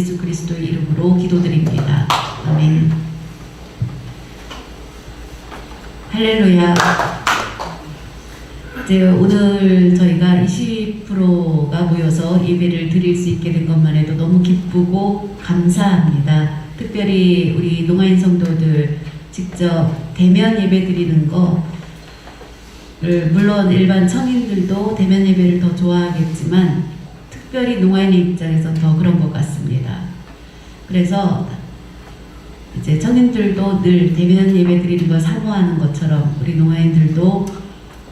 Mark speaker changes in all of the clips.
Speaker 1: 예수 그리스도의 이름으로 기도드립니다. 아멘. 할렐루야. 이제 오늘 저희가 20%가 모여서 예배를 드릴 수 있게 된 것만 해도 너무 기쁘고 감사합니다. 특별히 우리 농아인 성도들 직접 대면 예배 드리는 거를 물론 일반 청인들도 대면 예배를 더 좋아하겠지만 특별히 농아인의 입장에서 더 그런 것 같습니다. 그래서 이제 청인들도 늘 대면 예배 드리는 걸 사모하는 것처럼 우리 농아인들도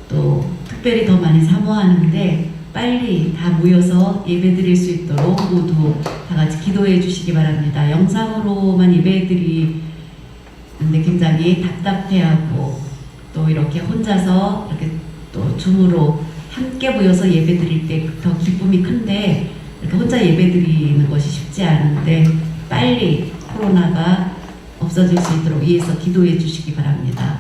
Speaker 1: 또 특별히 더 많이 사모하는데 빨리 다 모여서 예배 드릴 수 있도록 모두 다 같이 기도해 주시기 바랍니다. 영상으로만 예배 드리는데 굉장히 답답해하고 또 이렇게 혼자서 이렇게 또 줌으로 함께 모여서 예배 드릴 때 더 기쁨이 큰데 이렇게 혼자 예배 드리는 것이 쉽지 않은데 빨리 코로나가 없어질 수 있도록 위해서 기도해 주시기 바랍니다.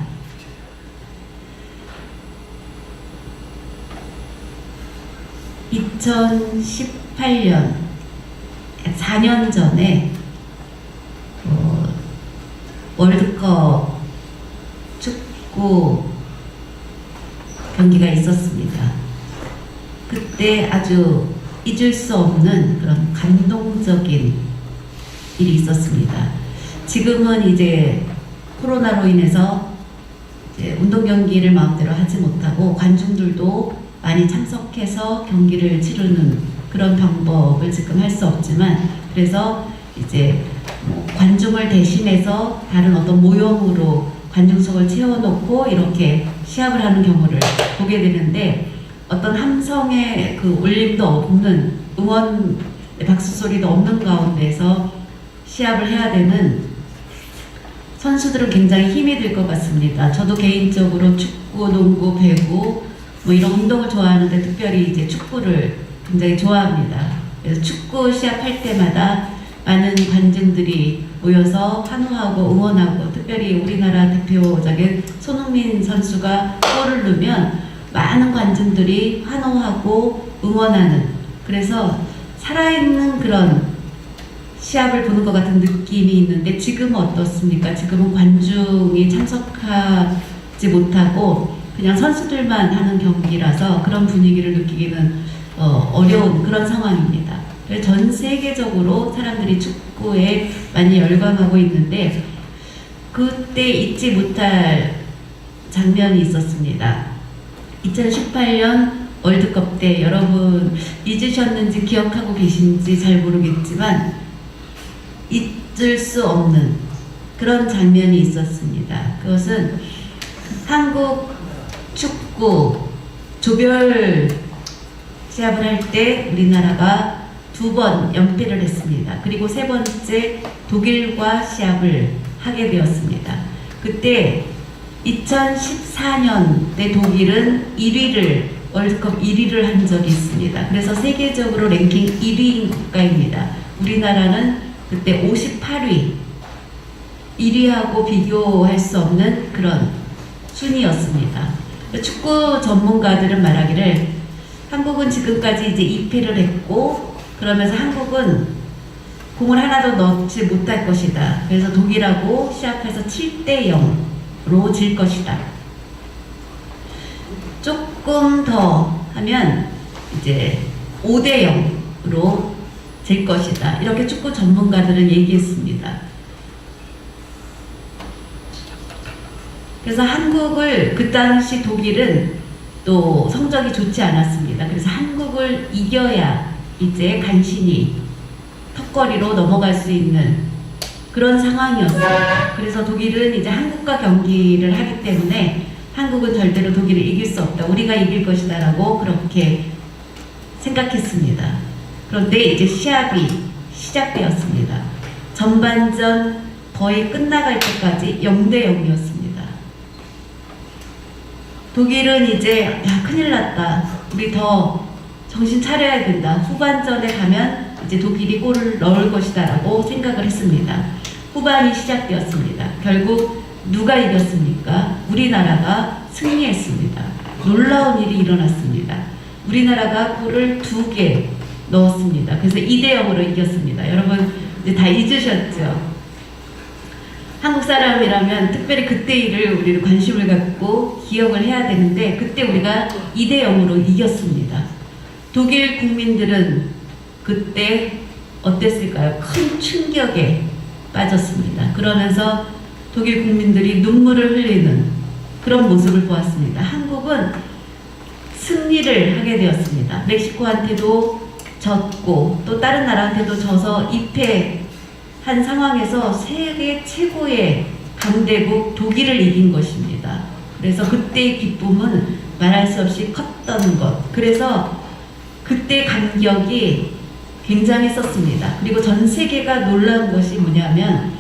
Speaker 1: (2018년) 4년 전에 월드컵 축구 경기가 있었습니다. 그때 아주 잊을 수 없는 그런 감동적인 일이 있었습니다. 지금은 이제 코로나로 인해서 이제 운동 경기를 마음대로 하지 못하고 관중들도 많이 참석해서 경기를 치르는 그런 방법을 지금 할 수 없지만 그래서 이제 관중을 대신해서 다른 어떤 모형으로 관중석을 채워놓고 이렇게 시합을 하는 경우를 보게 되는데 어떤 함성의 그 울림도 없는 응원 박수 소리도 없는 가운데서 시합을 해야 되는 선수들은 굉장히 힘이 들 것 같습니다. 저도 개인적으로 축구, 농구, 배구 뭐 이런 운동을 좋아하는데 특별히 이제 축구를 굉장히 좋아합니다. 그래서 축구 시합할 때마다 많은 관중들이 모여서 환호하고 응원하고 특별히 우리나라 대표적인 손흥민 선수가 골을 넣으면 많은 관중들이 환호하고 응원하는 그래서 살아있는 그런 시합을 보는 것 같은 느낌이 있는데 지금은 어떻습니까? 지금은 관중이 참석하지 못하고 그냥 선수들만 하는 경기라서 그런 분위기를 느끼기는 어려운 그런 상황입니다. 전 세계적으로 사람들이 축구에 많이 열광하고 있는데 그때 잊지 못할 장면이 있었습니다. 2018년 월드컵 때 여러분 잊으셨는지 기억하고 계신지 잘 모르겠지만 잊을 수 없는 그런 장면이 있었습니다. 그것은 한국 축구 조별 시합을 할 때 우리나라가 2번 연패를 했습니다. 그리고 3번째 독일과 시합을 하게 되었습니다. 그때 2014년 때 독일은 1위를 월드컵 1위를 한 적이 있습니다. 그래서 세계적으로 랭킹 1위인 국가입니다. 우리나라는 그때 58위 1위하고 비교할 수 없는 그런 순위였습니다. 축구 전문가들은 말하기를 한국은 지금까지 이제 2패를 했고 그러면서 한국은 공을 하나도 넣지 못할 것이다. 그래서 독일하고 시합해서 7대 0로 질 것이다. 조금 더 하면 이제 5대 0으로 질 것이다. 이렇게 축구 전문가들은 얘기했습니다. 그래서 한국을 그 당시 독일은 또 성적이 좋지 않았습니다. 그래서 한국을 이겨야 이제 간신히 턱걸이로 넘어갈 수 있는 그런 상황이었어요. 그래서 독일은 이제 한국과 경기를 하기 때문에 한국은 절대로 독일을 이길 수 없다. 우리가 이길 것이다 라고 그렇게 생각했습니다. 그런데 이제 시합이 시작되었습니다. 전반전 거의 끝나갈 때까지 0대 0이었습니다. 독일은 이제 큰일 났다. 우리 더 정신 차려야 된다. 후반전에 가면 이제 독일이 골을 넣을 것이다 라고 생각을 했습니다. 후반이 시작되었습니다. 결국 누가 이겼습니까? 우리나라가 승리했습니다. 놀라운 일이 일어났습니다. 우리나라가 골을 2개 넣었습니다. 그래서 2대 0으로 이겼습니다. 여러분 이제 다 잊으셨죠. 한국 사람이라면 특별히 그때 일을 우리는 관심을 갖고 기억을 해야 되는데, 그때 우리가 2대0으로 이겼습니다. 독일 국민들은 그때 어땠을까요? 큰 충격에 빠졌습니다. 그러면서 독일 국민들이 눈물을 흘리는 그런 모습을 보았습니다. 한국은 승리를 하게 되었습니다. 멕시코한테도 졌고 또 다른 나라한테도 져서 2패한 상황에서 세계 최고의 강대국 독일을 이긴 것입니다. 그래서 그때의 기쁨은 말할 수 없이 컸던 것. 그래서 그때 감격이 굉장했었습니다. 그리고 전 세계가 놀라운 것이 뭐냐면,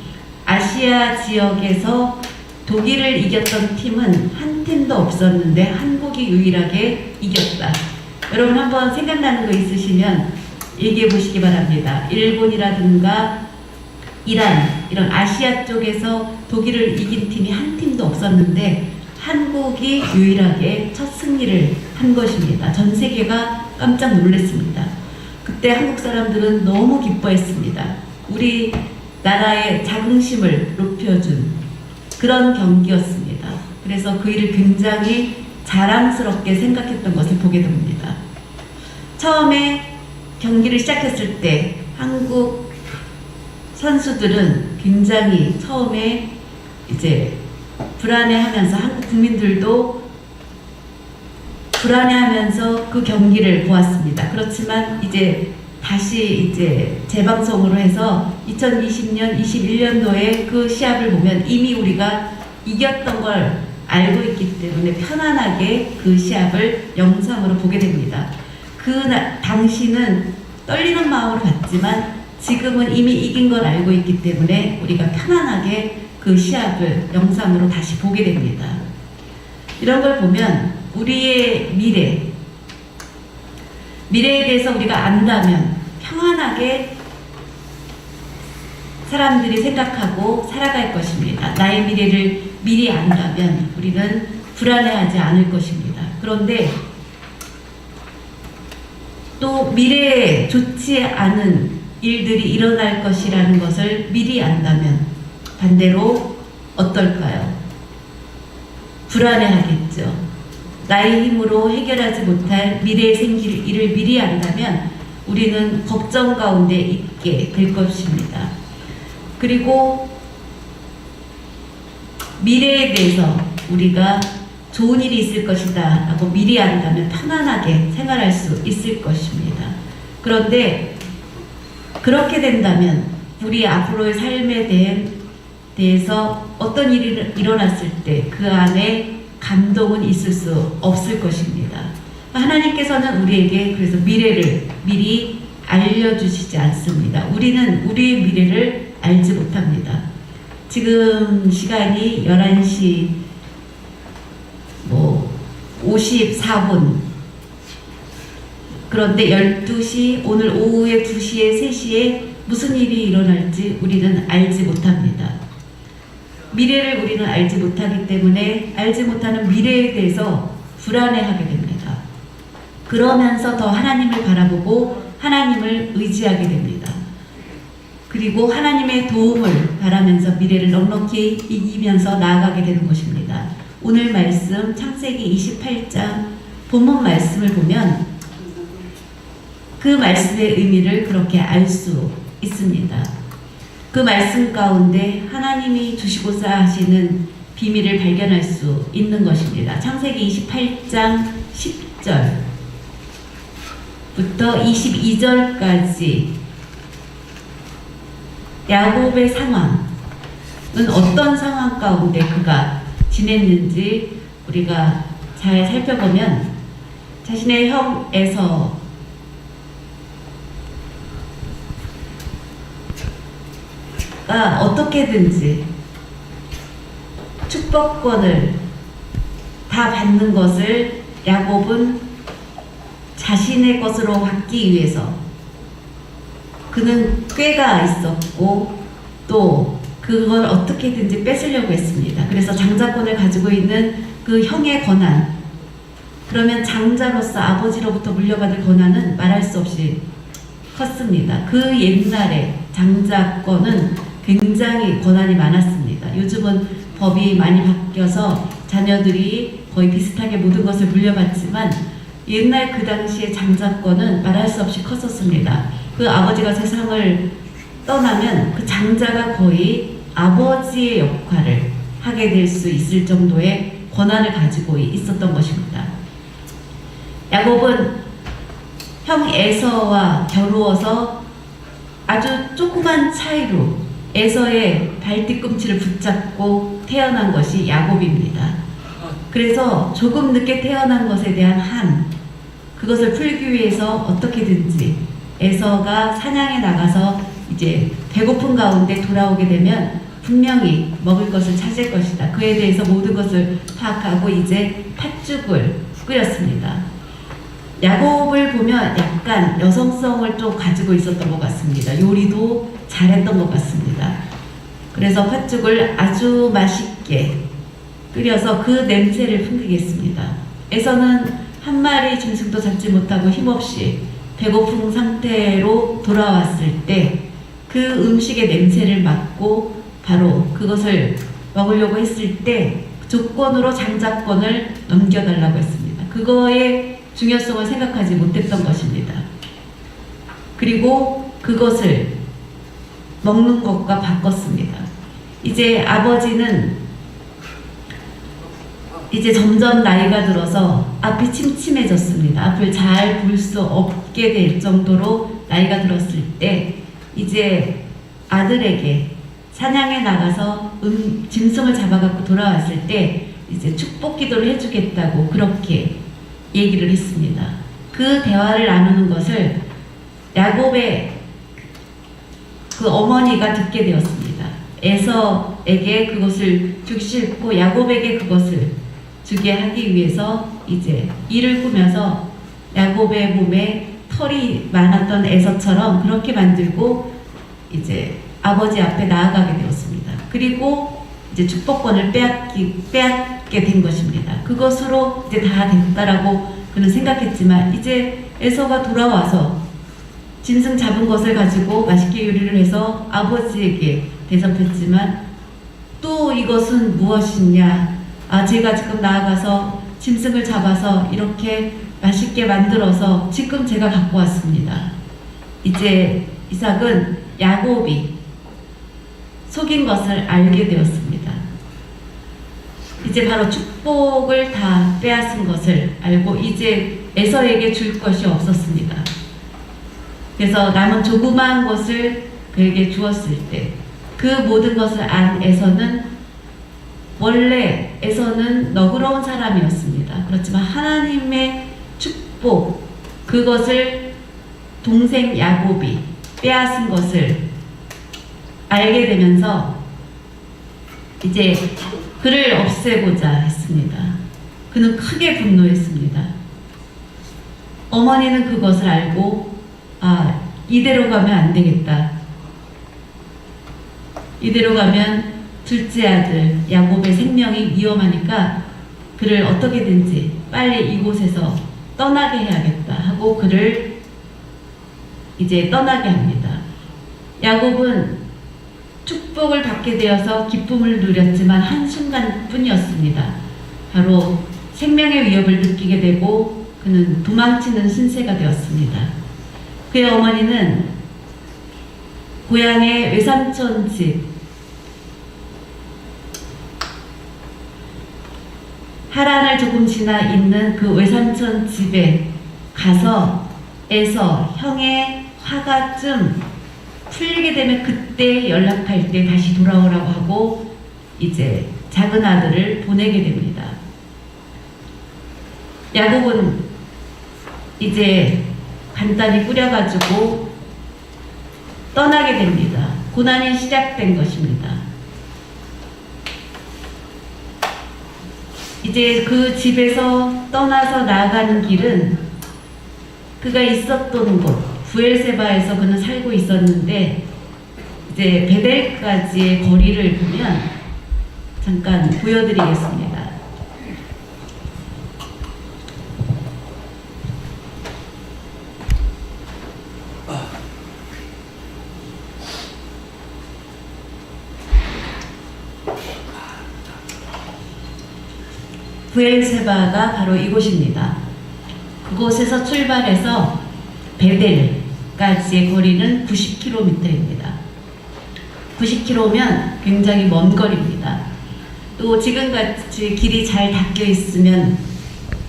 Speaker 1: 아시아 지역에서 독일을 이겼던 팀은 한 팀도 없었는데 한국이 유일하게 이겼다. 여러분 한번 생각나는 거 있으시면 얘기해 보시기 바랍니다. 일본이라든가 이란, 이런 아시아 쪽에서 독일을 이긴 팀이 한 팀도 없었는데 한국이 유일하게 첫 승리를 한 것입니다. 전 세계가 깜짝 놀랐습니다. 그때 한국 사람들은 너무 기뻐했습니다. 우리 나라의 자긍심을 높여준 그런 경기였습니다. 그래서 그 일을 굉장히 자랑스럽게 생각했던 것을 보게 됩니다. 처음에 경기를 시작했을 때 한국 선수들은 굉장히 처음에 이제 불안해하면서, 한국 국민들도 불안해하면서 그 경기를 보았습니다. 그렇지만 이제 다시 이제 재방송으로 해서 2020년, 21년도에 그 시합을 보면 이미 우리가 이겼던 걸 알고 있기 때문에 편안하게 그 시합을 영상으로 보게 됩니다. 당시는 떨리는 마음으로 봤지만 지금은 이미 이긴 걸 알고 있기 때문에 우리가 편안하게 그 시합을 영상으로 다시 보게 됩니다. 이런 걸 보면 우리의 미래에 대해서 우리가 안다면 평안하게 사람들이 생각하고 살아갈 것입니다. 나의 미래를 미리 안다면 우리는 불안해하지 않을 것입니다. 그런데 또 미래에 좋지 않은 일들이 일어날 것이라는 것을 미리 안다면 반대로 어떨까요? 불안해하겠죠. 나의 힘으로 해결하지 못할 미래에 생길 일을 미리 안다면 우리는 걱정 가운데 있게 될 것입니다. 그리고 미래에 대해서 우리가 좋은 일이 있을 것이다 라고 미리 안다면 편안하게 생활할 수 있을 것입니다. 그런데 그렇게 된다면 우리 앞으로의 삶에 대해서 어떤 일이 일어났을 때 그 안에 감동은 있을 수 없을 것입니다. 하나님께서는 우리에게 그래서 미래를 미리 알려주시지 않습니다. 우리는 우리의 미래를 알지 못합니다. 지금 시간이 11시 54분. 그런데 12시, 오늘 오후에 2시에 3시에 무슨 일이 일어날지 우리는 알지 못합니다. 미래를 우리는 알지 못하기 때문에 알지 못하는 미래에 대해서 불안해하게 됩니다. 그러면서 더 하나님을 바라보고 하나님을 의지하게 됩니다. 그리고 하나님의 도움을 바라면서 미래를 넉넉히 이기면서 나아가게 되는 것입니다. 오늘 말씀 창세기 28장 본문 말씀을 보면 그 말씀의 의미를 그렇게 알 수 있습니다. 그 말씀 가운데 하나님이 주시고자 하시는 비밀을 발견할 수 있는 것입니다. 창세기 28장 10절부터 22절까지 야곱의 상황은 어떤 상황 가운데 그가 지냈는지 우리가 잘 살펴보면 자신의 형 에서가 어떻게든지 축복권을 다 받는 것을 야곱은 자신의 것으로 받기 위해서 그는 꾀가 있었고 또 그걸 어떻게든지 뺏으려고 했습니다. 그래서 장자권을 가지고 있는 그 형의 권한, 그러면 장자로서 아버지로부터 물려받을 권한은 말할 수 없이 컸습니다. 그 옛날에 장자권은 굉장히 권한이 많았습니다. 요즘은 법이 많이 바뀌어서 자녀들이 거의 비슷하게 모든 것을 물려받지만 옛날 그 당시에 장자권은 말할 수 없이 컸었습니다. 그 아버지가 세상을 떠나면 그 장자가 거의 아버지의 역할을 하게 될 수 있을 정도의 권한을 가지고 있었던 것입니다. 야곱은 형 에서와 겨루어서 아주 조그만 차이로 에서의 발뒤꿈치를 붙잡고 태어난 것이 야곱입니다. 그래서 조금 늦게 태어난 것에 대한 그것을 풀기 위해서 어떻게든지 에서가 사냥에 나가서 이제 배고픈 가운데 돌아오게 되면 분명히 먹을 것을 찾을 것이다. 그에 대해서 모든 것을 파악하고 이제 팥죽을 끓였습니다. 야곱을 보면 약간 여성성을 좀 가지고 있었던 것 같습니다. 요리도 잘했던 것 같습니다. 그래서 팥죽을 아주 맛있게 끓여서 그 냄새를 풍기겠습니다. 에서는 한 마리 짐승도 잡지 못하고 힘없이 배고픈 상태로 돌아왔을 때 그 음식의 냄새를 맡고 바로 그것을 먹으려고 했을 때 조건으로 장자권을 넘겨달라고 했습니다. 그거의 중요성을 생각하지 못했던 것입니다. 그리고 그것을 먹는 것과 바꿨습니다. 이제 아버지는 이제 점점 나이가 들어서 앞이 침침해졌습니다. 앞을 잘 볼 수 없게 될 정도로 나이가 들었을 때 이제 아들에게 사냥에 나가서 짐승을 잡아갖고 돌아왔을 때 이제 축복 기도를 해주겠다고 그렇게 얘기를 했습니다. 그 대화를 나누는 것을 야곱의 그 어머니가 듣게 되었습니다. 에서에게 그것을 주기 싫고 야곱에게 그것을 주게 하기 위해서 이제 이를 꾸며서 야곱의 몸에 털이 많았던 에서처럼 그렇게 만들고 이제 아버지 앞에 나아가게 되었습니다. 그리고 이제 축복권을 빼앗게 된 것입니다. 그것으로 이제 다 됐다라고 그는 생각했지만 이제 에서가 돌아와서 짐승 잡은 것을 가지고 맛있게 요리를 해서 아버지에게 대접했지만 또 이것은 무엇이냐? 제가 지금 나아가서 짐승을 잡아서 이렇게 맛있게 만들어서 지금 제가 갖고 왔습니다. 이제 이삭은 야곱이 속인 것을 알게 되었습니다. 이제 바로 축복을 다 빼앗은 것을 알고 이제 에서에게 줄 것이 없었습니다. 그래서 남은 조그마한 것을 그에게 주었을 때 그 모든 것을 안 에서는 원래 에서는 너그러운 사람이었습니다. 그렇지만 하나님의 축복 그것을 동생 야곱이 빼앗은 것을 알게 되면서 이제 그를 없애고자 했습니다. 그는 크게 분노했습니다. 어머니는 그것을 알고 이대로 가면 안 되겠다. 이대로 가면 둘째 아들 야곱의 생명이 위험하니까 그를 어떻게든지 빨리 이곳에서 떠나게 해야겠다 하고 그를 이제 떠나게 합니다. 야곱은 축복을 받게 되어서 기쁨을 누렸지만 한순간뿐이었습니다. 바로 생명의 위협을 느끼게 되고 그는 도망치는 신세가 되었습니다. 그의 어머니는 고향의 외삼촌 집 하란을 조금 지나 있는 그 외삼촌 집에 가서 형의 화가 좀 풀리게 되면 그때 연락할 때 다시 돌아오라고 하고 이제 작은 아들을 보내게 됩니다. 야곱은 이제 간단히 꾸려가지고 떠나게 됩니다. 고난이 시작된 것입니다. 이제 그 집에서 떠나서 나아가는 길은 그가 있었던 곳 부엘세바에서 그는 살고 있었는데 이제 베델까지의 거리를 보면 잠깐 보여드리겠습니다. 부엘세바가 바로 이곳입니다. 그곳에서 출발해서 베델까지의 거리는 90km입니다. 90km면 굉장히 먼 거리입니다. 또 지금같이 길이 잘 닦여 있으면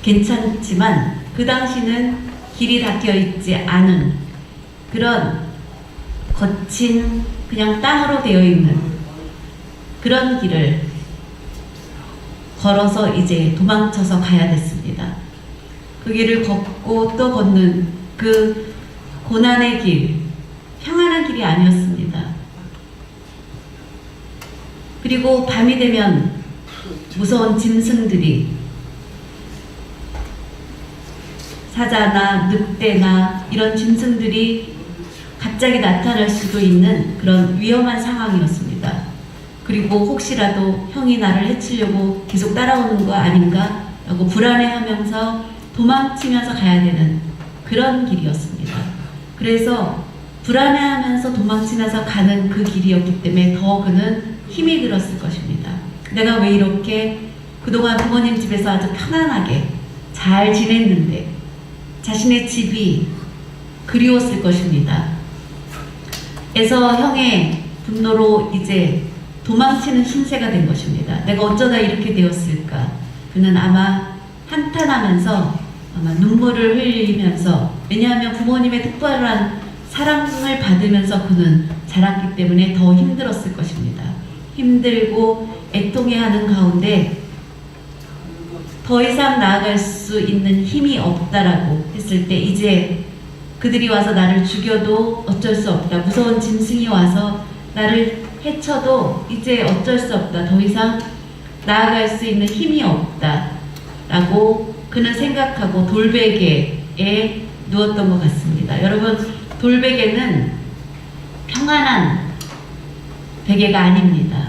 Speaker 1: 괜찮지만 그 당시는 길이 닦여 있지 않은 그런 거친 그냥 땅으로 되어 있는 그런 길을 걸어서 이제 도망쳐서 가야 됐습니다. 그 길을 걷고 또 걷는 그 고난의 길, 평안한 길이 아니었습니다. 그리고 밤이 되면 무서운 짐승들이 사자나 늑대나 이런 짐승들이 갑자기 나타날 수도 있는 그런 위험한 상황이었습니다. 그리고 혹시라도 형이 나를 해치려고 계속 따라오는 거 아닌가 라고 불안해하면서 도망치면서 가야 되는 그런 길이었습니다. 그래서 불안해하면서 도망치면서 가는 그 길이었기 때문에 더 그는 힘이 들었을 것입니다. 내가 왜 이렇게 그동안 부모님 집에서 아주 편안하게 잘 지냈는데 자신의 집이 그리웠을 것입니다. 그래서 형의 분노로 이제 도망치는 신세가 된 것입니다. 내가 어쩌다 이렇게 되었을까? 그는 아마 한탄하면서 아마 눈물을 흘리면서, 왜냐하면 부모님의 특별한 사랑을 받으면서 그는 자랐기 때문에 더 힘들었을 것입니다. 힘들고 애통해하는 가운데 더 이상 나아갈 수 있는 힘이 없다라고 했을 때 이제 그들이 와서 나를 죽여도 어쩔 수 없다. 무서운 짐승이 와서 나를 해쳐도 이제 어쩔 수 없다. 더 이상 나아갈 수 있는 힘이 없다. 라고 그는 생각하고 돌베개에 누웠던 것 같습니다. 여러분, 돌베개는 평안한 베개가 아닙니다.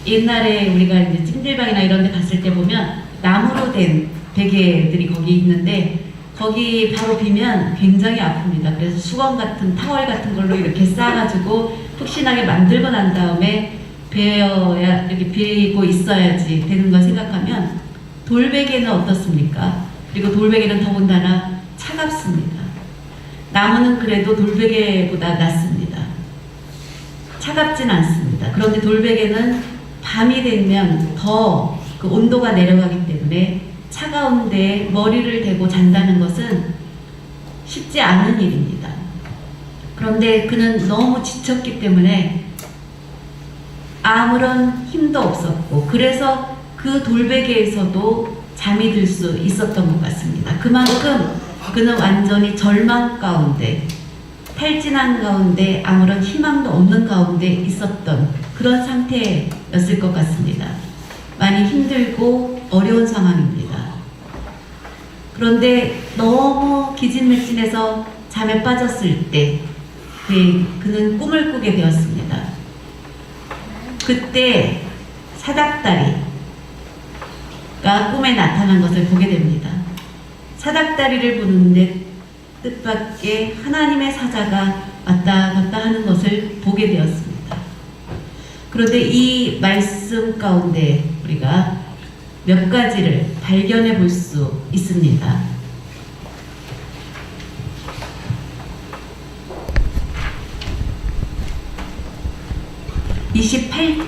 Speaker 1: 옛날에 우리가 이제 찜질방이나 이런 데 갔을 때 보면 나무로 된 베개들이 거기 있는데 거기 바로 비면 굉장히 아픕니다. 그래서 수건 같은 타월 같은 걸로 이렇게 싸가지고 푹신하게 만들고 난 다음에 베어야 이렇게 비고 있어야지 되는 걸 생각하면 돌베개는 어떻습니까? 그리고 돌베개는 더군다나 차갑습니다. 나무는 그래도 돌베개보다 낫습니다. 차갑진 않습니다. 그런데 돌베개는 밤이 되면 더 그 온도가 내려가기 때문에 차가운데 머리를 대고 잔다는 것은 쉽지 않은 일입니다. 그런데 그는 너무 지쳤기 때문에 아무런 힘도 없었고, 그래서 그 돌베개에서도 잠이 들 수 있었던 것 같습니다. 그만큼 그는 완전히 절망 가운데, 탈진한 가운데, 아무런 희망도 없는 가운데 있었던 그런 상태였을 것 같습니다. 많이 힘들고 어려운 상황입니다. 그런데 너무 기진맥진해서 잠에 빠졌을 때 그는 꿈을 꾸게 되었습니다. 그때 사닥다리가 꿈에 나타난 것을 보게 됩니다. 사닥다리를 보는데 뜻밖의 하나님의 사자가 왔다 갔다 하는 것을 보게 되었습니다. 그런데 이 말씀 가운데 우리가 몇 가지를 발견해 볼 수 있습니다. 28장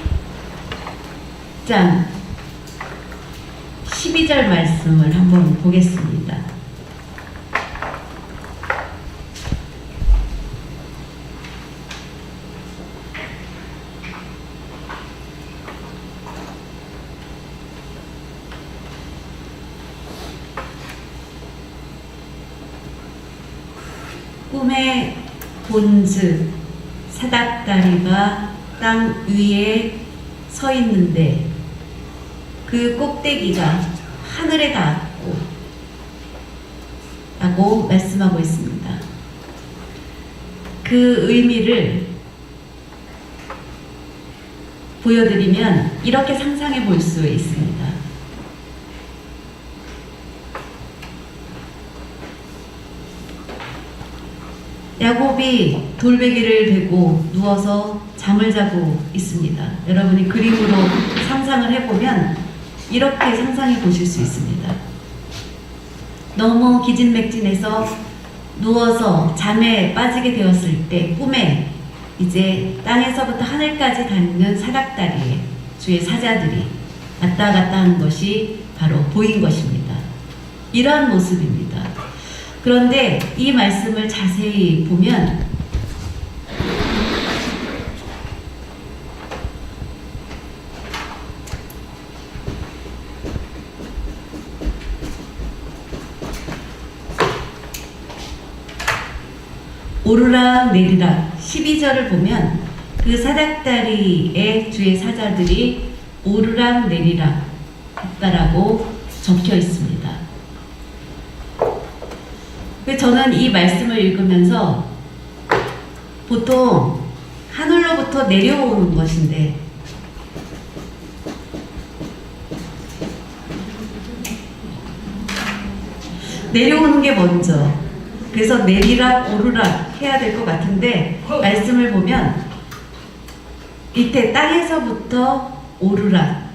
Speaker 1: 12절 말씀을 한번 보겠습니다. 꿈에 본즉 사닥다리가 땅 위에 서 있는데 그 꼭대기가 하늘에 닿았고 라고 말씀하고 있습니다. 그 의미를 보여드리면 이렇게 상상해 볼 수 있습니다. 야곱이 돌베개를 베고 누워서 잠을 자고 있습니다. 여러분이 그림으로 상상을 해보면 이렇게 상상해 보실 수 있습니다. 너무 기진맥진해서 누워서 잠에 빠지게 되었을 때 꿈에 이제 땅에서부터 하늘까지 닿는 사닥다리에 주의 사자들이 왔다 갔다 하는 것이 바로 보인 것입니다. 이러한 모습입니다. 그런데 이 말씀을 자세히 보면 오르락 내리락 12절을 보면 그 사닥다리에 주의 사자들이 오르락 내리락 했다라고 적혀 있습니다. 저는 이 말씀을 읽으면서 보통 하늘로부터 내려오는 것인데 내려오는 게 먼저, 그래서 내리락 오르락 해야 될 것 같은데 말씀을 보면 밑에 땅에서부터 오르락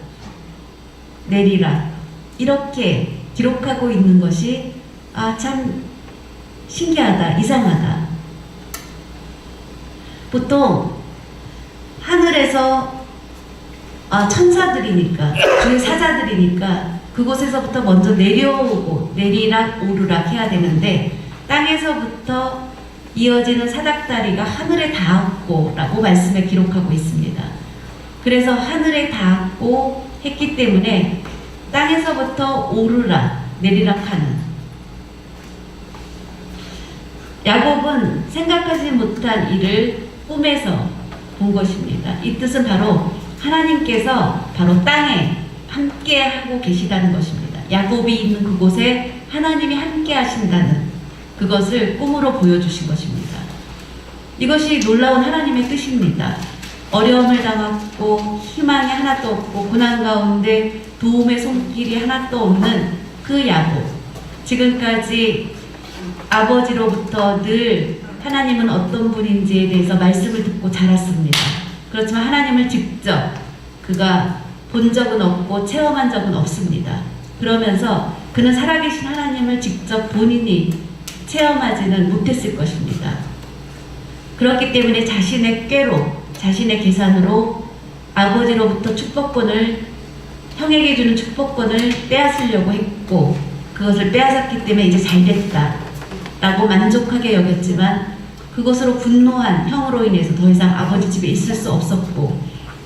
Speaker 1: 내리락 이렇게 기록하고 있는 것이 참 신기하다, 이상하다. 보통 하늘에서 천사들이니까, 주의 사자들이니까 그곳에서부터 먼저 내려오고 내리락 오르락 해야 되는데 땅에서부터 이어지는 사닥다리가 하늘에 닿았고 라고 말씀에 기록하고 있습니다. 그래서 하늘에 닿았고 했기 때문에 땅에서부터 오르락 내리락 하는, 야곱은 생각하지 못한 일을 꿈에서 본 것입니다. 이 뜻은 바로 하나님께서 바로 땅에 함께 하고 계시다는 것입니다. 야곱이 있는 그곳에 하나님이 함께 하신다는 그것을 꿈으로 보여주신 것입니다. 이것이 놀라운 하나님의 뜻입니다. 어려움을 당하고 희망이 하나도 없고 고난 가운데 도움의 손길이 하나도 없는 그 야곱, 지금까지 아버지로부터 늘 하나님은 어떤 분인지에 대해서 말씀을 듣고 자랐습니다. 그렇지만 하나님을 직접 그가 본 적은 없고 체험한 적은 없습니다. 그러면서 그는 살아계신 하나님을 직접 본인이 체험하지는 못했을 것입니다. 그렇기 때문에 자신의 꾀로, 자신의 계산으로 아버지로부터 축복권을, 형에게 주는 축복권을 빼앗으려고 했고, 그것을 빼앗았기 때문에 이제 잘됐다 라고 만족하게 여겼지만 그것으로 분노한 형으로 인해서 더 이상 아버지 집에 있을 수 없었고,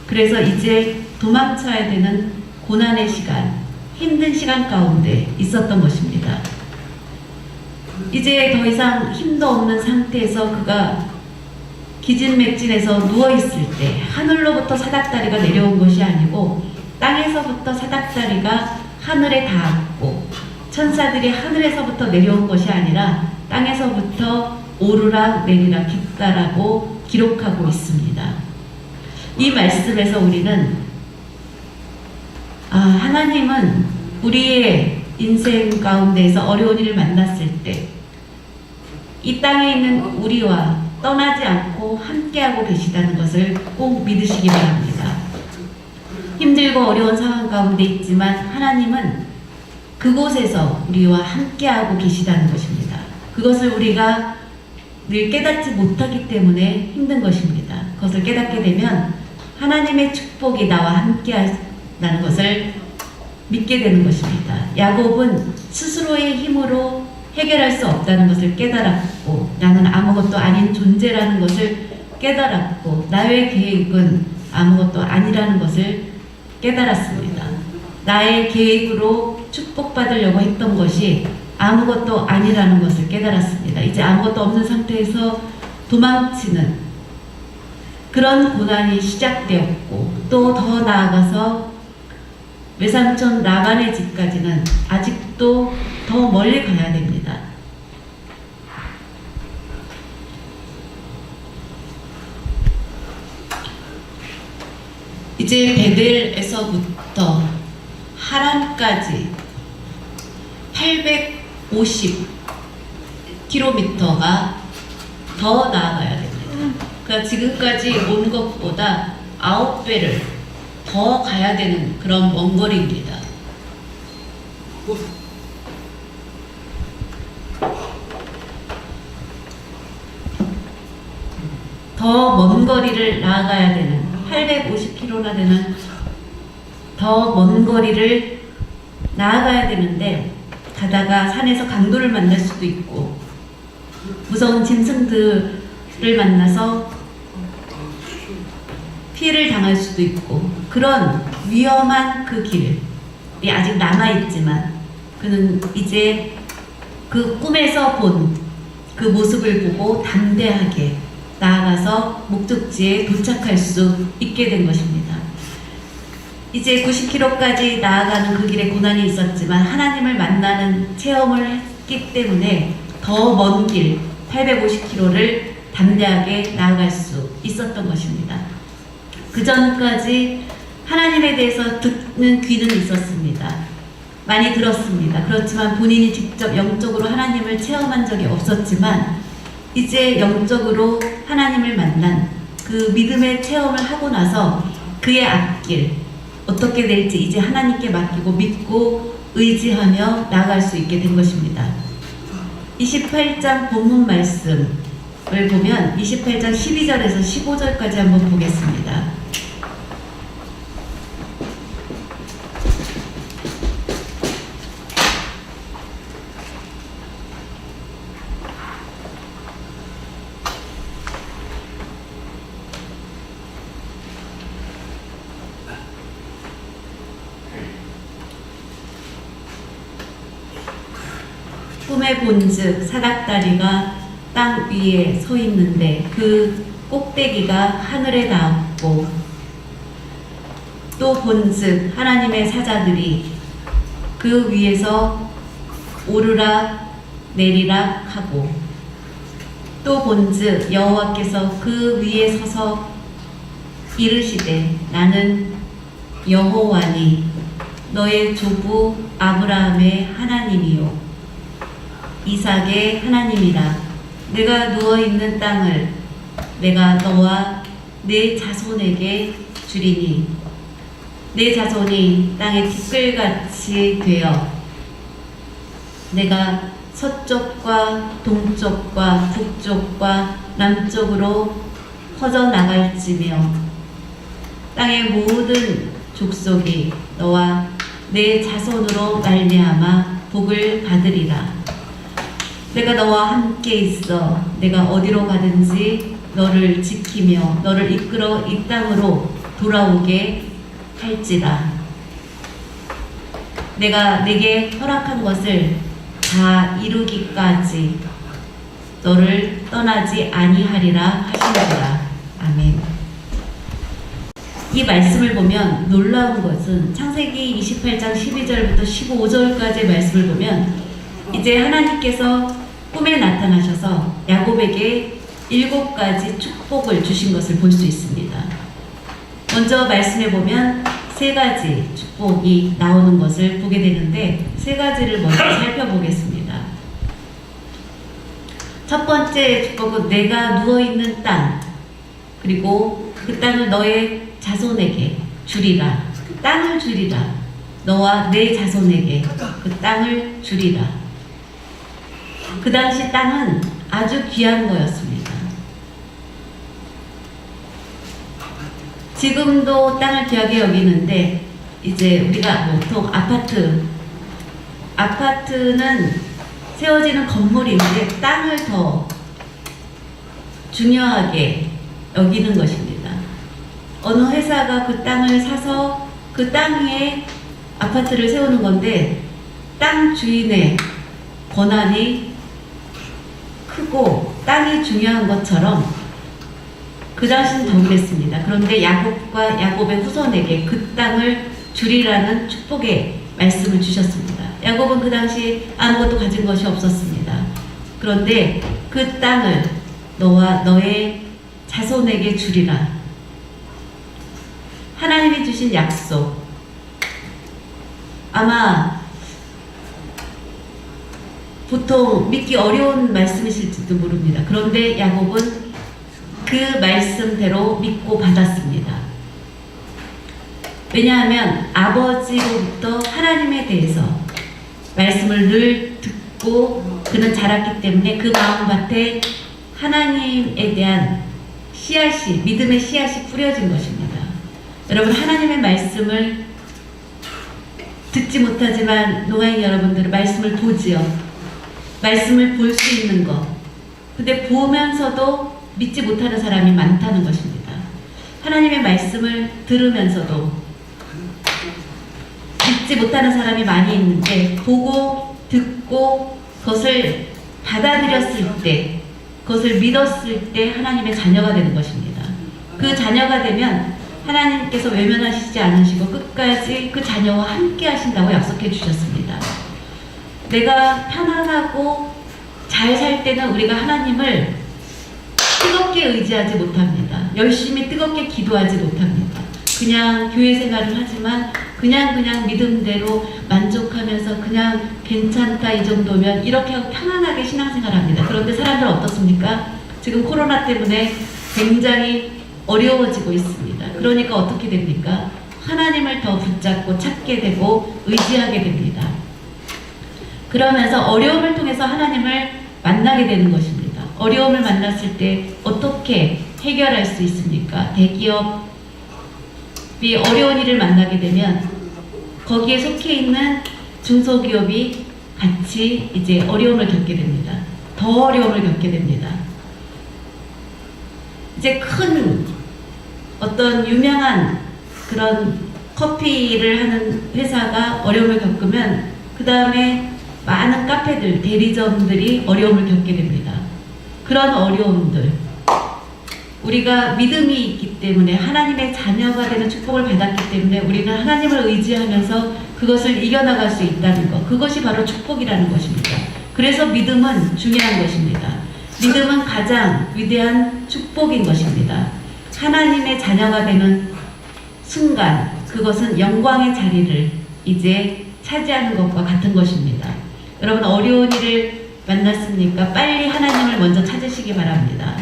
Speaker 1: 그래서 이제 도망쳐야 되는 고난의 시간, 힘든 시간 가운데 있었던 것입니다. 이제 더 이상 힘도 없는 상태에서 그가 기진맥진해서 누워있을 때 하늘로부터 사닥다리가 내려온 것이 아니고 땅에서부터 사닥다리가 하늘에 닿았고, 천사들이 하늘에서부터 내려온 것이 아니라 땅에서부터 오르락 내리락 했다라고 기록하고 있습니다. 이 말씀에서 우리는 하나님은 우리의 인생 가운데에서 어려운 일을 만났을 때 이 땅에 있는 우리와 떠나지 않고 함께하고 계시다는 것을 꼭 믿으시기 바랍니다. 힘들고 어려운 상황 가운데 있지만 하나님은 그곳에서 우리와 함께하고 계시다는 것입니다. 그것을 우리가 늘 깨닫지 못하기 때문에 힘든 것입니다. 그것을 깨닫게 되면 하나님의 축복이 나와 함께한다는 것을 믿게 되는 것입니다. 야곱은 스스로의 힘으로 해결할 수 없다는 것을 깨달았고, 나는 아무것도 아닌 존재라는 것을 깨달았고, 나의 계획은 아무것도 아니라는 것을 깨달았습니다. 나의 계획으로 축복받으려고 했던 것이 아무것도 아니라는 것을 깨달았습니다. 이제 아무것도 없는 상태에서 도망치는 그런 고난이 시작되었고, 또 더 나아가서 외삼촌 라반의 집까지는 아직도 더 멀리 가야 됩니다. 이제 베델에서부터 하란까지 850km가 더 나아가야 됩니다. 그러니까 지금까지 온 것보다 9배를 더 가야 되는 그런 먼 거리입니다. 더 먼 거리를 나아가야 되는 850km나 되는 더 먼 거리를 나아가야 되는데 가다가 산에서 강도를 만날 수도 있고 무서운 짐승들을 만나서 피해를 당할 수도 있고 그런 위험한 그 길이 아직 남아있지만 그는 이제 그 꿈에서 본 그 모습을 보고 담대하게 나아가서 목적지에 도착할 수 있게 된 것입니다. 이제 90km까지 나아가는 그 길에 고난이 있었지만 하나님을 만나는 체험을 했기 때문에 더 먼 길 850km를 담대하게 나아갈 수 있었던 것입니다. 그 전까지 하나님에 대해서 듣는 귀는 있었습니다. 많이 들었습니다. 그렇지만 본인이 직접 영적으로 하나님을 체험한 적이 없었지만 이제 영적으로 하나님을 만난 그 믿음의 체험을 하고 나서 그의 앞길 어떻게 될지 이제 하나님께 맡기고 믿고 의지하며 나아갈 수 있게 된 것입니다. 28장 본문 말씀을 보면 28장 12절에서 15절까지 한번 보겠습니다. 꿈에 본즉 사닥다리가 땅 위에 서 있는데 그 꼭대기가 하늘에 닿았고 또 본즉 하나님의 사자들이 그 위에서 오르락 내리락 하고 또 본즉 여호와께서 그 위에 서서 이르시되 나는 여호와니 너의 조부 아브라함의 하나님이요 이삭의 하나님이라. 내가 누워있는 땅을 내가 너와 내 자손에게 주리니 내 자손이 땅의 티끌같이 되어 내가 서쪽과 동쪽과 북쪽과 남쪽으로 퍼져나갈지며 땅의 모든 족속이 너와 내 자손으로 말미암아 복을 받으리라. 내가 너와 함께 있어 내가 어디로 가든지 너를 지키며 너를 이끌어 이 땅으로 돌아오게 할지라. 내가 내게 허락한 것을 다 이루기까지 너를 떠나지 아니하리라 하시니라. 아멘. 이 말씀을 보면 놀라운 것은 창세기 28장 12절부터 15절까지의 말씀을 보면 이제 하나님께서 꿈에 나타나셔서 야곱에게 7가지 축복을 주신 것을 볼 수 있습니다. 먼저 말씀해 보면 3가지 축복이 나오는 것을 보게 되는데 3가지를 먼저 살펴보겠습니다. 첫 번째 축복은 내가 누워있는 땅 그리고 그 땅을 너의 자손에게 주리라. 땅을 주리라. 너와 내 자손에게 그 땅을 주리라. 그 당시 땅은 아주 귀한 거였습니다. 지금도 땅을 귀하게 여기는데 이제 우리가 보통 아파트는 세워지는 건물인데 땅을 더 중요하게 여기는 것입니다. 어느 회사가 그 땅을 사서 그 땅에 아파트를 세우는 건데 땅 주인의 권한이 크고 땅이 중요한 것처럼 그 당시는 더 그랬습니다. 그런데 야곱과 야곱의 후손에게 그 땅을 주리라는 축복의 말씀을 주셨습니다. 야곱은 그 당시 아무것도 가진 것이 없었습니다. 그런데 그 땅을 너와 너의 자손에게 주리라. 하나님이 주신 약속. 아마 보통 믿기 어려운 말씀이실지도 모릅니다. 그런데 야곱은 그 말씀대로 믿고 받았습니다. 왜냐하면 아버지로부터 하나님에 대해서 말씀을 늘 듣고 그는 자랐기 때문에 그 마음밭에 하나님에 대한 씨앗이, 믿음의 씨앗이 뿌려진 것입니다. 여러분, 하나님의 말씀을 듣지 못하지만 농아인 여러분들은 말씀을 보지요. 말씀을 볼 수 있는 것. 근데 보면서도 믿지 못하는 사람이 많다는 것입니다. 하나님의 말씀을 들으면서도 믿지 못하는 사람이 많이 있는데, 보고 듣고 그것을 받아들였을 때, 그것을 믿었을 때 하나님의 자녀가 되는 것입니다. 그 자녀가 되면 하나님께서 외면하시지 않으시고 끝까지 그 자녀와 함께 하신다고 약속해 주셨습니다. 내가 편안하고 잘 살 때는 우리가 하나님을 뜨겁게 의지하지 못합니다. 열심히 뜨겁게 기도하지 못합니다. 그냥 교회 생활을 하지만 그냥 믿음대로 만족하면서 그냥 괜찮다 이 정도면 이렇게 하고 편안하게 신앙생활합니다. 그런데 사람들 어떻습니까? 지금 코로나 때문에 굉장히 어려워지고 있습니다. 그러니까 어떻게 됩니까? 하나님을 더 붙잡고 찾게 되고 의지하게 됩니다. 그러면서 어려움을 통해서 하나님을 만나게 되는 것입니다. 어려움을 만났을 때 어떻게 해결할 수 있습니까? 대기업이 어려운 일을 만나게 되면 거기에 속해 있는 중소기업이 같이 이제 어려움을 겪게 됩니다. 더 어려움을 겪게 됩니다. 이제 큰 어떤 유명한 그런 커피를 하는 회사가 어려움을 겪으면 그 다음에 많은 카페들, 대리점들이 어려움을 겪게 됩니다. 그런 어려움들, 우리가 믿음이 있기 때문에 하나님의 자녀가 되는 축복을 받았기 때문에 우리는 하나님을 의지하면서 그것을 이겨나갈 수 있다는 것, 그것이 바로 축복이라는 것입니다. 그래서 믿음은 중요한 것입니다. 믿음은 가장 위대한 축복인 것입니다. 하나님의 자녀가 되는 순간 그것은 영광의 자리를 이제 차지하는 것과 같은 것입니다. 여러분, 어려운 일을 만났습니까? 빨리 하나님을 먼저 찾으시기 바랍니다.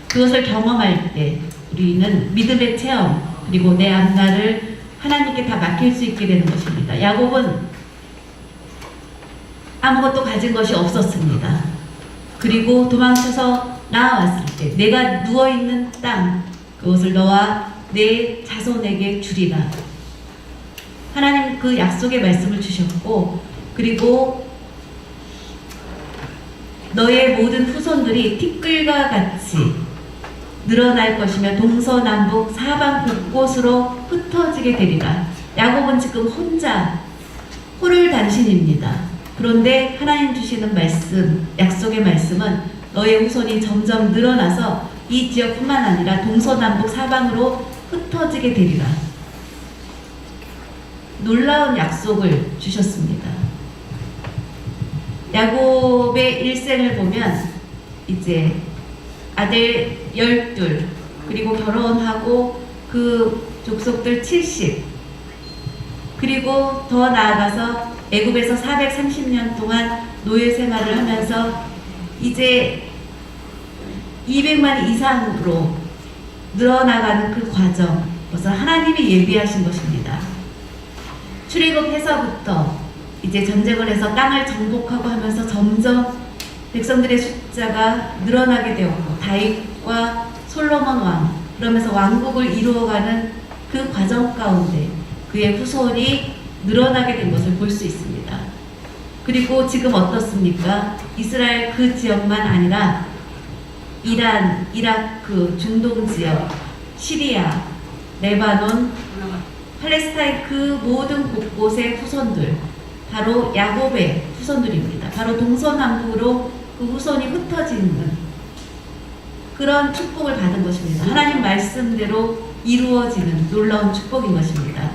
Speaker 1: 그것을 경험할 때 우리는 믿음의 체험, 그리고 내 앞날을 하나님께 다 맡길 수 있게 되는 것입니다. 야곱은 아무것도 가진 것이 없었습니다. 그리고 도망쳐서 나왔을 때 내가 누워있는 땅, 그것을 너와 내 자손에게 주리라. 하나님 그 약속의 말씀을 주셨고, 그리고 너의 모든 후손들이 티끌과 같이 늘어날 것이며 동서남북 사방 곳곳으로 흩어지게 되리라. 야곱은 지금 혼자 홀을단신입니다. 그런데 하나님 주시는 말씀, 약속의 말씀은 너의 후손이 점점 늘어나서 이 지역뿐만 아니라 동서남북 사방으로 흩어지게 되리라. 놀라운 약속을 주셨습니다. 야곱의 일생을 보면 이제 아들 12, 그리고 결혼하고 그 족속들 70, 그리고 더 나아가서 애굽에서 430년 동안 노예 생활을 하면서 이제 200만 이상으로 늘어나가는 그 과정, 그것은 하나님이 예비하신 것입니다. 출애굽해서부터 이제 전쟁을 해서 땅을 정복하고 하면서 점점 백성들의 숫자가 늘어나게 되었고, 다윗과 솔로몬 왕, 그러면서 왕국을 이루어가는 그 과정 가운데 그의 후손이 늘어나게 된 것을 볼 수 있습니다. 그리고 지금 어떻습니까? 이스라엘 그 지역만 아니라 이란, 이라크, 중동 지역, 시리아, 레바논, 팔레스타인 그 모든 곳곳의 후손들, 바로 야곱의 후손들입니다. 바로 동서남북으로 그 후손이 흩어지는 그런 축복을 받은 것입니다. 하나님 말씀대로 이루어지는 놀라운 축복인 것입니다.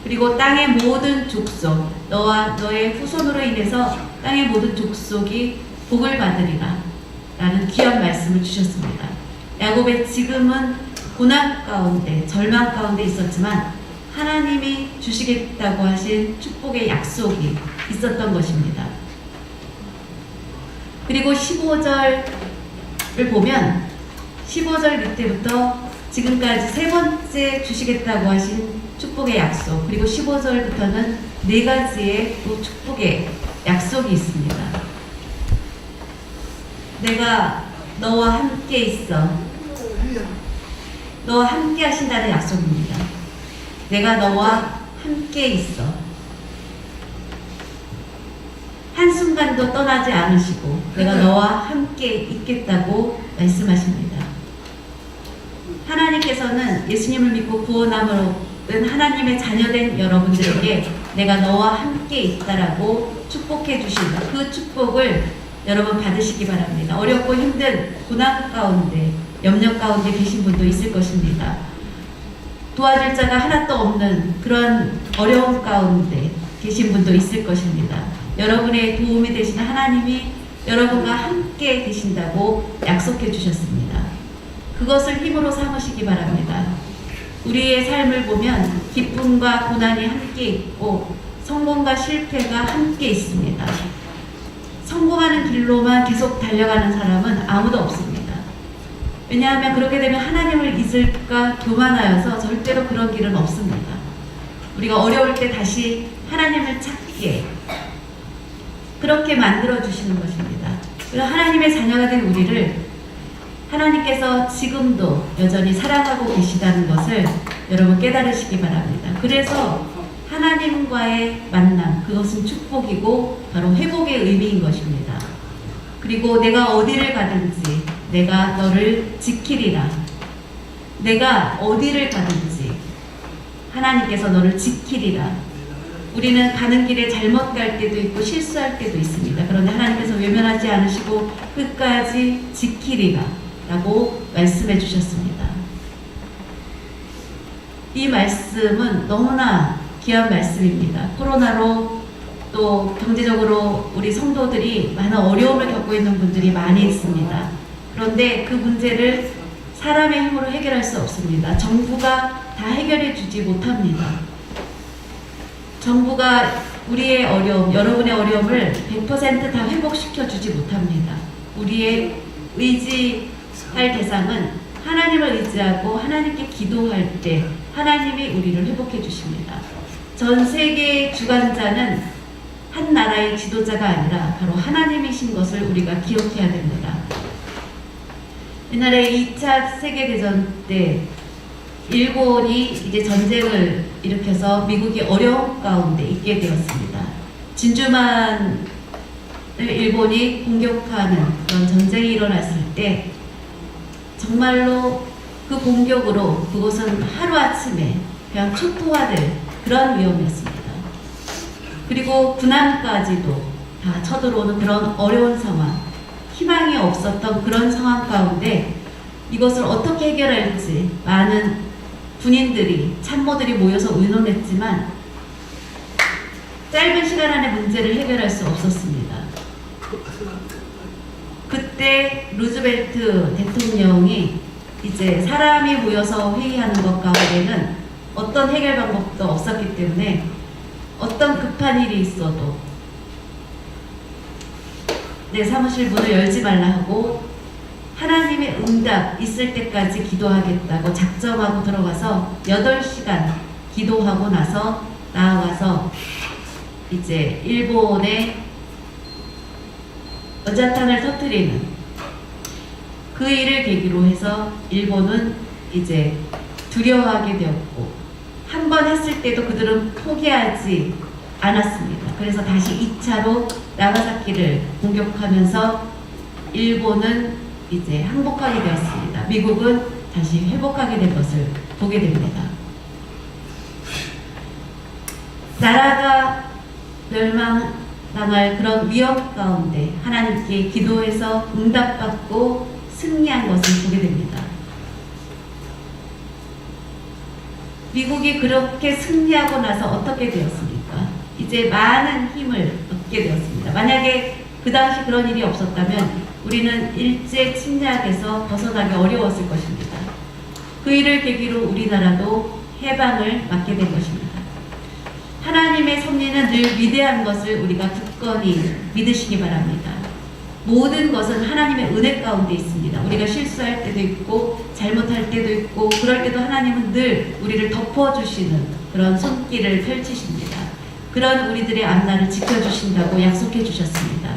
Speaker 1: 그리고 땅의 모든 족속, 너와 너의 후손으로 인해서 땅의 모든 족속이 복을 받으리라 라는 귀한 말씀을 주셨습니다. 야곱의 지금은 고난 가운데, 절망 가운데 있었지만 하나님이 주시겠다고 하신 축복의 약속이 있었던 것입니다. 그리고 15절을 보면 15절 밑에부터 지금까지 세 번째 주시겠다고 하신 축복의 약속, 그리고 15절부터는 네 가지의 또 축복의 약속이 있습니다. 내가 너와 함께 있어. 너와 함께 하신다는 약속입니다. 내가 너와 함께 있어. 한순간도 떠나지 않으시고 내가 너와 함께 있겠다고 말씀하십니다. 하나님께서는 예수님을 믿고 구원함으로 얻은 하나님의 자녀된 여러분들에게 내가 너와 함께 있다라고 축복해 주신다. 그 축복을 여러분 받으시기 바랍니다. 어렵고 힘든 고난 가운데, 염려 가운데 계신 분도 있을 것입니다. 도와줄 자가 하나도 없는 그런 어려움 가운데 계신 분도 있을 것입니다. 여러분의 도움이 되시는 하나님이 여러분과 함께 계신다고 약속해 주셨습니다. 그것을 힘으로 삼으시기 바랍니다. 우리의 삶을 보면 기쁨과 고난이 함께 있고 성공과 실패가 함께 있습니다. 성공하는 길로만 계속 달려가는 사람은 아무도 없습니다. 왜냐하면 그렇게 되면 하나님을 잊을까 교만하여서 절대로 그런 길은 없습니다. 우리가 어려울 때 다시 하나님을 찾게 그렇게 만들어 주시는 것입니다. 그래서 하나님의 자녀가 된 우리를 하나님께서 지금도 여전히 사랑하고 계시다는 것을 여러분 깨달으시기 바랍니다. 그래서 하나님과의 만남, 그것은 축복이고 바로 회복의 의미인 것입니다. 그리고 내가 어디를 가든지 내가 너를 지키리라. 내가 어디를 가든지 하나님께서 너를 지키리라. 우리는 가는 길에 잘못 갈 때도 있고 실수할 때도 있습니다. 그런데 하나님께서 외면하지 않으시고 끝까지 지키리라 라고 말씀해 주셨습니다. 이 말씀은 너무나 귀한 말씀입니다. 코로나로 또 경제적으로 우리 성도들이 많은 어려움을 겪고 있는 분들이 많이 있습니다. 그런데 그 문제를 사람의 힘으로 해결할 수 없습니다. 정부가 다 해결해 주지 못합니다. 정부가 우리의 어려움, 여러분의 어려움을 100% 다 회복시켜 주지 못합니다. 우리의 의지할 대상은 하나님을 의지하고 하나님께 기도할 때 하나님이 우리를 회복해 주십니다. 전 세계의 주관자는 한 나라의 지도자가 아니라 바로 하나님이신 것을 우리가 기억해야 됩니다. 옛날에 2차 세계대전 때 일본이 이제 전쟁을 일으켜서 미국이 어려움 가운데 있게 되었습니다. 진주만을 일본이 공격하는 그런 전쟁이 일어났을 때 정말로 그 공격으로 그곳은 하루아침에 그냥 초토화될 그런 위험이었습니다. 그리고 군함까지도 다 쳐들어오는 그런 어려운 상황, 희망이 없었던 그런 상황 가운데 이것을 어떻게 해결할지 많은 군인들이, 참모들이 모여서 의논했지만 짧은 시간 안에 문제를 해결할 수 없었습니다. 그때 루즈벨트 대통령이 이제 사람이 모여서 회의하는 것 가운데는 어떤 해결 방법도 없었기 때문에 어떤 급한 일이 있어도 내 사무실 문을 열지 말라 하고 하나님의 응답 있을 때까지 기도하겠다고 작정하고 들어가서 8시간 기도하고 나서 나와서 이제 일본의 원자탄을 터뜨리는 그 일을 계기로 해서 일본은 이제 두려워하게 되었고 한 번 했을 때도 그들은 포기하지 않았습니다. 그래서 다시 2차로 나가사키를 공격하면서 일본은 이제 항복하게 되었습니다. 미국은 다시 회복하게 된 것을 보게 됩니다. 나라가 멸망당할 그런 위험 가운데 하나님께 기도해서 응답받고 승리한 것을 보게 됩니다. 미국이 그렇게 승리하고 나서 어떻게 되었습니까? 이제 많은 힘을 얻게 되었습니다. 만약에 그 당시 그런 일이 없었다면 우리는 일제 침략에서 벗어나기 어려웠을 것입니다. 그 일을 계기로 우리나라도 해방을 맞게 된 것입니다. 하나님의 섭리는 늘 위대한 것을 우리가 굳건히 믿으시기 바랍니다. 모든 것은 하나님의 은혜 가운데 있습니다. 우리가 실수할 때도 있고 잘못할 때도 있고 그럴 때도 하나님은 늘 우리를 덮어주시는 그런 손길을 펼치십니다. 그런 우리들의 앞날을 지켜주신다고 약속해 주셨습니다.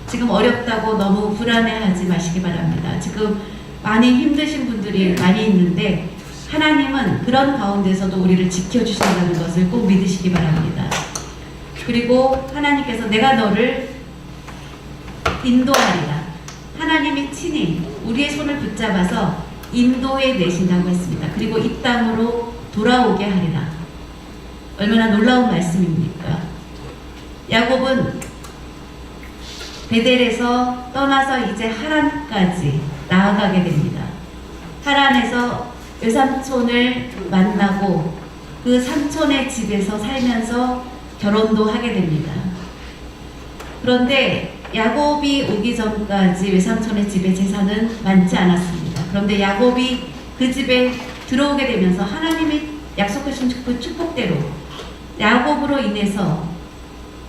Speaker 1: 지금 어렵다고 너무 불안해하지 마시기 바랍니다. 지금 많이 힘드신 분들이 많이 있는데 하나님은 그런 가운데서도 우리를 지켜주신다는 것을 꼭 믿으시기 바랍니다. 그리고 하나님께서 내가 너를 인도하리라. 하나님이 친히 우리의 손을 붙잡아서 인도해 내신다고 했습니다. 그리고 이 땅으로 돌아오게 하리라. 얼마나 놀라운 말씀입니까? 야곱은 베델에서 떠나서 이제 하란까지 나아가게 됩니다. 하란에서 외삼촌을 만나고 그 삼촌의 집에서 살면서 결혼도 하게 됩니다. 그런데 야곱이 오기 전까지 외삼촌의 집에 재산은 많지 않았습니다. 그런데 야곱이 그 집에 들어오게 되면서 하나님이 약속하신 그 축복대로 야곱으로 인해서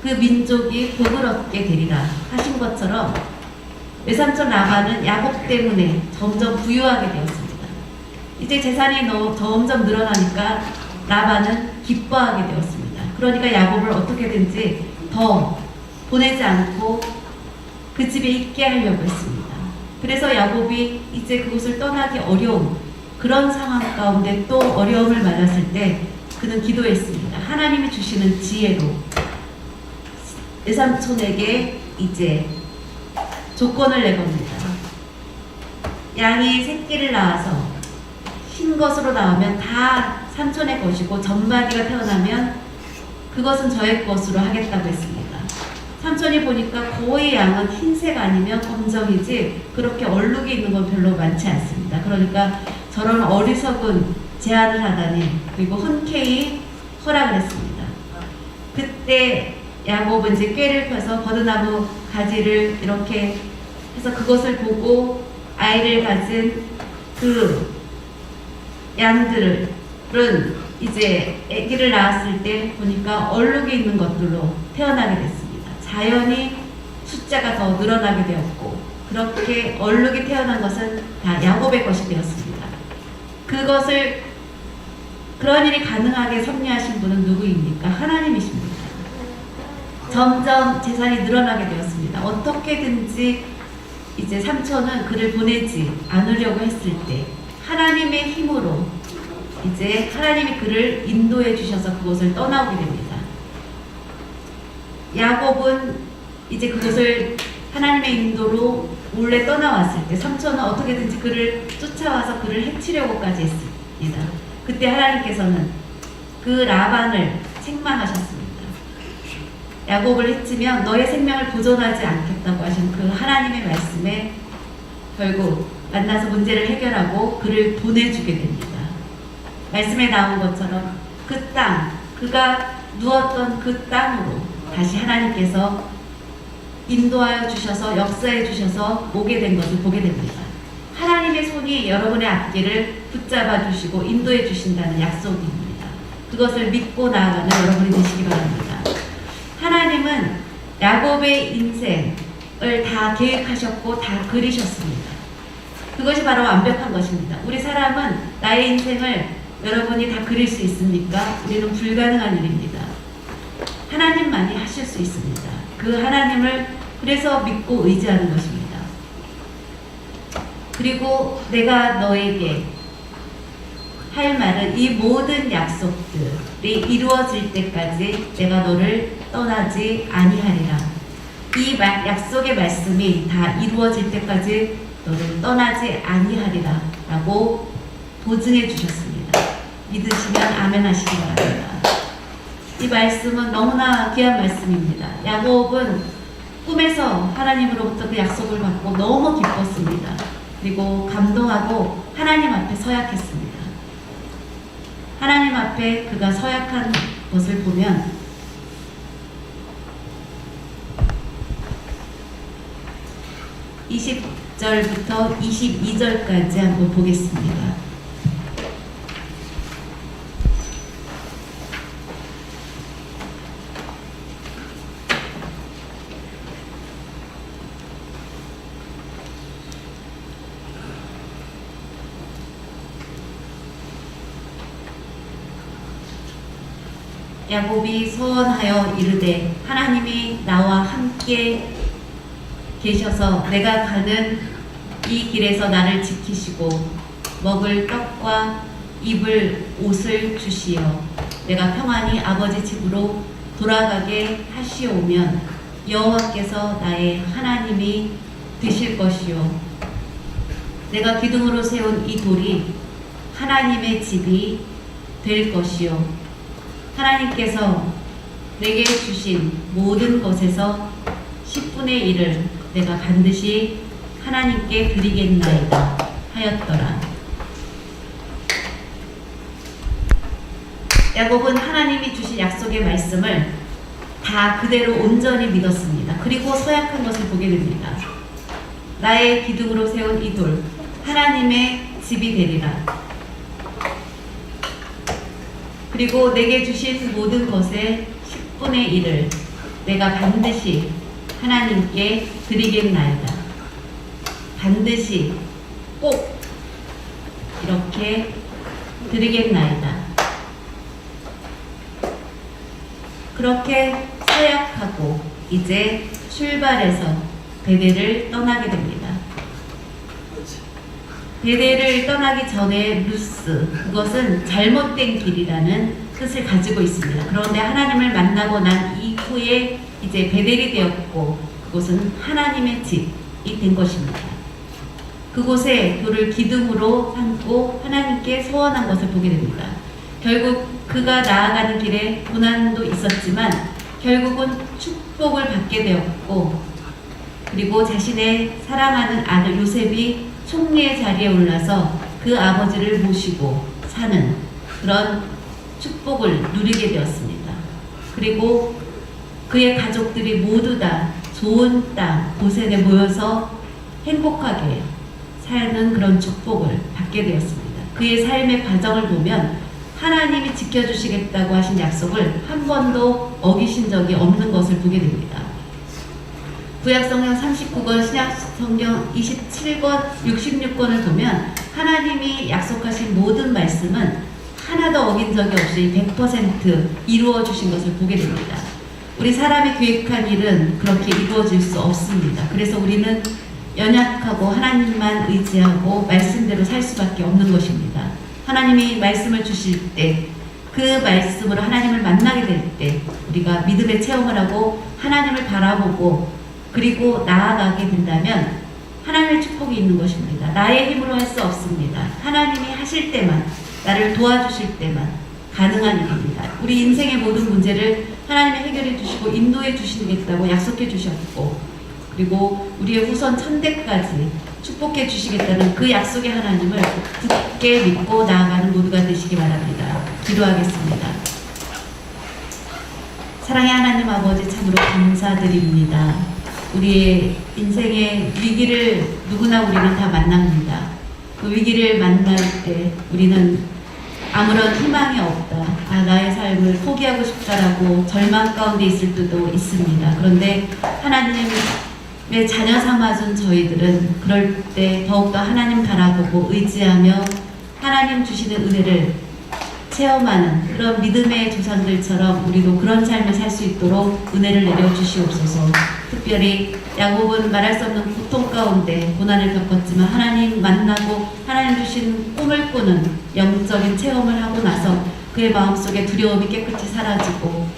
Speaker 1: 그 민족이 복을 얻게 되리라 하신 것처럼 외삼촌 라반은 야곱 때문에 점점 부유하게 되었습니다. 이제 재산이 점점 늘어나니까 라반은 기뻐하게 되었습니다. 그러니까 야곱을 어떻게든지 더 보내지 않고 그 집에 있게 하려고 했습니다. 그래서 야곱이 이제 그곳을 떠나기 어려운 그런 상황 가운데 또 어려움을 맞았을 때 그는 기도했습니다. 하나님이 주시는 지혜로 외삼촌에게 이제 조건을 내겁니다. 양이 새끼를 낳아서 흰 것으로 나오면 다 삼촌의 것이고 점박이가 태어나면 그것은 저의 것으로 하겠다고 했습니다. 삼촌이 보니까 거의 양은 흰색 아니면 검정이지 그렇게 얼룩이 있는 건 별로 많지 않습니다. 그러니까 저런 어리석은 제안을 하다니 그리고 흔쾌히 허락을 했습니다. 그때 야곱은 이제 꾀를 펴서 버드나무 가지를 이렇게 해서 그것을 보고 아이를 가진 그 양들은 이제 아기를 낳았을 때 보니까 얼룩이 있는 것들로 태어나게 됐습니다. 자연히 숫자가 더 늘어나게 되었고 그렇게 얼룩이 태어난 것은 다 야곱의 것이 되었습니다. 그것을 그런 일이 가능하게 섭리하신 분은 누구입니까? 하나님이십니다. 점점 재산이 늘어나게 되었습니다. 어떻게든지 이제 삼촌은 그를 보내지 않으려고 했을 때 하나님의 힘으로 이제 하나님이 그를 인도해 주셔서 그곳을 떠나오게 됩니다. 야곱은 이제 그곳을 하나님의 인도로 몰래 떠나왔을 때 삼촌은 어떻게든지 그를 쫓아와서 그를 해치려고까지 했습니다. 그때 하나님께서는 그 라반을 책망하셨습니다. 야곱을 해치면 너의 생명을 보존하지 않겠다고 하신 그 하나님의 말씀에 결국 만나서 문제를 해결하고 그를 보내주게 됩니다. 말씀에 나온 것처럼 그 땅, 그가 누웠던 그 땅으로 다시 하나님께서 인도하여 주셔서 역사해 주셔서 오게 된 것을 보게 됩니다. 하나님의 손이 여러분의 앞길을 붙잡아 주시고 인도해 주신다는 약속입니다. 그것을 믿고 나아가는 여러분이 되시기 바랍니다. 하나님은 야곱의 인생을 다 계획하셨고 다 그리셨습니다. 그것이 바로 완벽한 것입니다. 우리 사람은 나의 인생을 여러분이 다 그릴 수 있습니까? 우리는 불가능한 일입니다. 하나님만이 하실 수 있습니다. 그 하나님을 그래서 믿고 의지하는 것입니다. 그리고 내가 너에게 할 말은 이 모든 약속들이 이루어질 때까지 내가 너를 떠나지 아니하리라. 이 약속의 말씀이 다 이루어질 때까지 너를 떠나지 아니하리라 라고 보증해 주셨습니다. 믿으시면 아멘 하시기 바랍니다. 이 말씀은 너무나 귀한 말씀입니다. 야곱은 꿈에서 하나님으로부터 그 약속을 받고 너무 기뻤습니다. 그리고 감동하고 하나님 앞에 서약했습니다. 하나님 앞에 그가 서약한 것을 보면 20절부터 22절까지 한번 보겠습니다. 야곱이 소원하여 이르되 하나님이 나와 함께 계셔서 내가 가는 이 길에서 나를 지키시고 먹을 떡과 입을 옷을 주시어 내가 평안히 아버지 집으로 돌아가게 하시오면 여호와께서 나의 하나님이 되실 것이요 내가 기둥으로 세운 이 돌이 하나님의 집이 될 것이요 하나님께서 내게 주신 모든 것에서 10분의 1을 내가 반드시 하나님께 드리겠나이다 하였더라. 야곱은 하나님이 주신 약속의 말씀을 다 그대로 온전히 믿었습니다. 그리고 서약한 것을 보게 됩니다. 나의 기둥으로 세운 이 돌, 하나님의 집이 되리라. 그리고 내게 주신 모든 것의 10분의 1을 내가 반드시 하나님께 드리겠나이다. 반드시 꼭 이렇게 드리겠나이다. 그렇게 서약하고 이제 출발해서 베델을 떠나게 됩니다. 베델을 떠나기 전에 루스, 그것은 잘못된 길이라는 뜻을 가지고 있습니다. 그런데 하나님을 만나고 난 이후에 이제 베델이 되었고 그곳은 하나님의 집이 된 것입니다. 그곳에 돌을 기둥으로 삼고 하나님께 소원한 것을 보게 됩니다. 결국 그가 나아가는 길에 고난도 있었지만 결국은 축복을 받게 되었고 그리고 자신의 사랑하는 아들 요셉이 총리의 자리에 올라서 그 아버지를 모시고 사는 그런 축복을 누리게 되었습니다. 그리고 그의 가족들이 모두 다 좋은 땅 고센에 모여서 행복하게 사는 그런 축복을 받게 되었습니다. 그의 삶의 과정을 보면 하나님이 지켜주시겠다고 하신 약속을 한 번도 어기신 적이 없는 것을 보게 됩니다. 구약성경 39권, 신약성경 27권, 66권을 보면 하나님이 약속하신 모든 말씀은 하나도 어긴 적이 없이 100% 이루어 주신 것을 보게 됩니다. 우리 사람이 계획한 일은 그렇게 이루어질 수 없습니다. 그래서 우리는 연약하고 하나님만 의지하고 말씀대로 살 수밖에 없는 것입니다. 하나님이 말씀을 주실 때 그 말씀으로 하나님을 만나게 될 때 우리가 믿음의 체험을 하고 하나님을 바라보고 그리고 나아가게 된다면 하나님의 축복이 있는 것입니다. 나의 힘으로 할 수 없습니다. 하나님이 하실 때만, 나를 도와주실 때만 가능한 일입니다. 우리 인생의 모든 문제를 하나님이 해결해 주시고 인도해 주시겠다고 약속해 주셨고 그리고 우리의 후손 천대까지 축복해 주시겠다는 그 약속의 하나님을 굳게 믿고 나아가는 모두가 되시기 바랍니다. 기도하겠습니다. 사랑의 하나님 아버지 참으로 감사드립니다. 우리의 인생의 위기를 누구나 우리는 다 만납니다. 그 위기를 만날 때 우리는 아무런 희망이 없다. 나의 삶을 포기하고 싶다라고 절망 가운데 있을 때도 있습니다. 그런데 하나님의 자녀 삼아준 저희들은 그럴 때 더욱더 하나님 바라보고 의지하며 하나님 주시는 은혜를 체험하는 그런 믿음의 조상들처럼 우리도 그런 삶을 살 수 있도록 은혜를 내려주시옵소서. 특별히 야곱은 말할 수 없는 고통 가운데 고난을 겪었지만 하나님 만나고 하나님 주신 꿈을 꾸는 영적인 체험을 하고 나서 그의 마음속에 두려움이 깨끗이 사라지고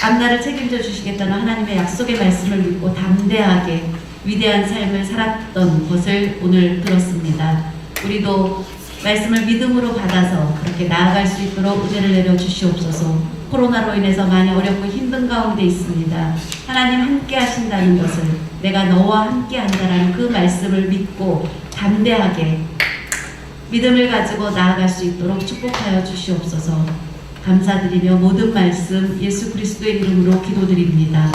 Speaker 1: 앞날을 책임져 주시겠다는 하나님의 약속의 말씀을 믿고 담대하게 위대한 삶을 살았던 것을 오늘 들었습니다. 우리도 말씀을 믿음으로 받아서 그렇게 나아갈 수 있도록 은혜를 내려주시옵소서. 코로나로 인해서 많이 어렵고 힘든 가운데 있습니다. 하나님 함께 하신다는 것을 내가 너와 함께 한다라는 그 말씀을 믿고 담대하게 믿음을 가지고 나아갈 수 있도록 축복하여 주시옵소서. 감사드리며 모든 말씀 예수 그리스도의 이름으로 기도드립니다.